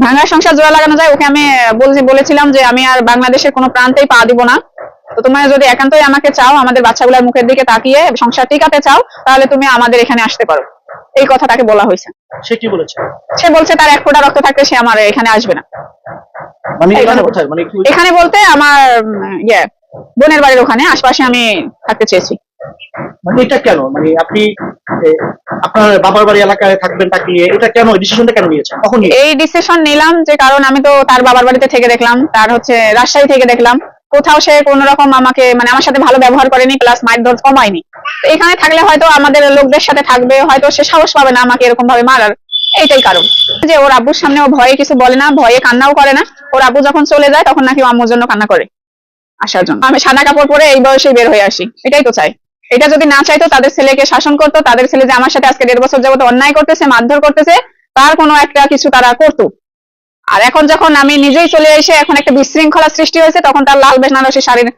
ভাঙা সংসার জোড়া লাগানো যায়, ওকে আমি বলেছিলাম যে আমি আর বাংলাদেশের কোনো প্রান্তেই পা দিব না। তো তোমরা যদি একান্তই আমাকে চাও, আমাদের বাচ্চাগুলোর মুখের দিকে তাকিয়ে সংসার টিকাতে চাও, তাহলে তুমি আমাদের এখানে আসতে পারো। এই কথা তাকে বলা হয়েছে। সে কি বলেছে? সে বলছে তার এক ফোঁটা রক্ত থাকতে সে আমার এখানে আসবে না। মানে কোথায়? মানে এখানে বলতে আমার বোনের বাড়ির ওখানে আশপাশে আমি থাকতে চেয়েছি। মানে এটা কেন? মানে আপনি আপনার বাবার বাড়ি এলাকায় থাকবেন তাকে নিয়ে, এটা কেন ডিসিশনটা কেন নিয়েছেন? কখন এই ডিসিশন নিলাম যে কারণ আমি তো তার বাবার বাড়িতে থেকে দেখলাম, তার হচ্ছে রাজশাহী থেকে দেখলাম, কোথাও সে কোন রকম আমাকে মানে আমার সাথে ভালো ব্যবহার করেনি, প্লাস মারধর কমায়নি। তো এখানে থাকলে হয়তো আমাদের লোকদের সাথে থাকবে, হয়তো সে সাহস পাবে না আমাকে এরকম ভাবে মারার। এইটাই কারণ যে ওর আব্বুর সামনে ও ভয়ে কিছু বলে না, ভয়ে কান্নাও করে না। ওর আব্বু যখন চলে যায় তখন নাকি আম্মুর জন্য কান্না করে আসার জন্য। আমি সাদা কাপড় পরে এই বয়সে বের হয়ে আসি, এটাই তো চাই। এটা যদি না চাইতো, তাদের ছেলেকে শাসন করতো, তাদের ছেলে যে আমার সাথে আজকে 1.5 বছর যাবত অন্যায় করতেছে, মারধর করতেছে, তার কোনো একটা কিছু তারা করতো। আর এখন যখন আমি নিজেই চলে এসে এখন একটা বিশৃঙ্খলা সৃষ্টি হয়েছে, তখন তার লাল বেনারসি শাড়ির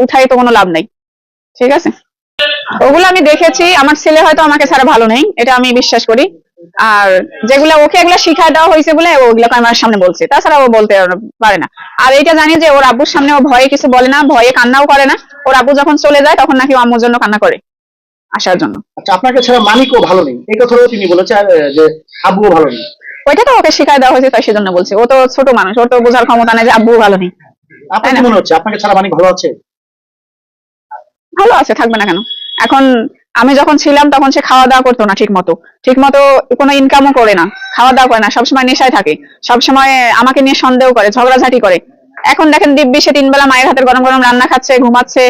উঠাই তো কোনো লাভ নেই। ঠিক আছে, ওগুলো আমি দেখেছি। আমার ছেলে হয়তো আমাকে ছাড়া ভালো নেই, এটা আমি বিশ্বাস করি। আর যেগুলা ওকে এগুলা শিখায় দেওয়া হয়েছে বলে ওগুলোকে আমার সামনে বলছে, তাছাড়া ও বলতে পারে না। আর এইটা জানি যে ওর আব্বুর সামনে ও ভয়ে কিছু বলে না, ভয়ে কান্নাও করে না। ওর আব্বু যখন চলে যায় তখন নাকি আম্মুর জন্য কান্না করে আসার জন্য। আচ্ছা, আপনাকে ছাড়া মানিকও ভালো নেই, এই কথাও তিনি বলেছে যে আব্বুও ভালো নেই। ওইটা তো ওকে শিখায় দেওয়া হয়েছে, তাই সেজন্য বলছে। ও তো ছোট মানুষ, ওর তো বোঝার ক্ষমতা নেই যে আব্বু ভালো নেই। আপনার কি মনে হচ্ছে আপনাকে ছাড়া মানিক ভালো আছে? ভালো আছে, থাকবে না কেন? এখন আমি যখন ছিলাম তখন সে খাওয়া দাওয়া করতো না ঠিক মতো কোনো ইনকামও করে না, খাওয়া দাওয়া করে না, সবসময় নেশায় থাকে, সবসময় আমাকে নিয়ে সন্দেহ করে, ঝগড়াঝাটি করে। এখন দেখেন দিব্যি সে 3 বেলা মায়ের হাতের গরম গরম রান্না খাচ্ছে, ঘুমাচ্ছে,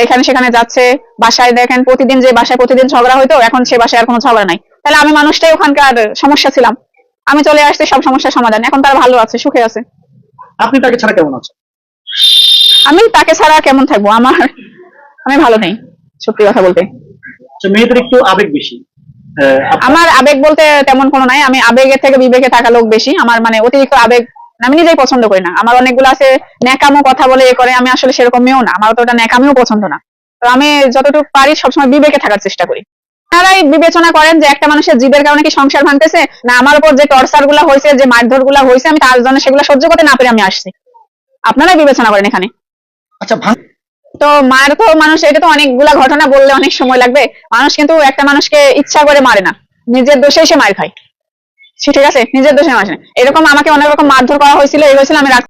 এখানে সেখানে যাচ্ছে। বাসায় দেখেন প্রতিদিন যে বাসায় প্রতিদিন ঝগড়া হইতো, এখন সে বাসায় আর কোনো ঝগড়া নাই। তাহলে আমি মানুষটাই ওখানকার সমস্যা ছিলাম, আমি চলে আসছি সব সমস্যার সমাধান। এখন তার ভালো আছে, সুখে আছে। আপনি তাকে ছাড়া কেমন আছেন? আমি তাকে ছাড়া কেমন থাকবো? আমি ভালো নেই, সত্যি কথা বলতে। মেয়েদের একটু আবেগ বেশি। আমার আবেগ বলতে তেমন কোনো নাই, আমি আবেগের থেকে বিবেকে থাকা লোক বেশি। আমার মানে অতিরিক্ত আবেগ আমি নিজেই পছন্দ করি না। আমার অনেকগুলো আছে ন্যাকামো কথা বলে এ করে, আমি আসলে সেরকম মেয়েও না, আমার তো ওটা ন্যাকামিও পছন্দ না। তো আমি যতটুকু পারি সবসময় বিবেকে থাকার চেষ্টা করি। আপনারাই বিবেচনা করেন যে একটা মানুষের জীবের কারণে কি সংসার ভাঙতেছে, না আমার উপর যে টর্চার গুলা হয়েছে, যে মারধর গুলা হয়েছে, আমি তার জন্য সেগুলো সহ্য করতে না পেরে আমি আসছি। আপনারাই বিবেচনা করেন এখানে। আচ্ছা, তো মার তো মানুষ, এটা তো অনেকগুলা ঘটনা বললে অনেক সময় লাগবে। মানুষ কিন্তু একটা মানুষকে ইচ্ছা করে মারে না, নিজের দোষেই সে মার খায়। ঠিক আছে, নিজের দোষে মারে না। এরকম আমাকে অনেক রকম মারধর করা হয়েছিল, এই হয়েছিল, আমি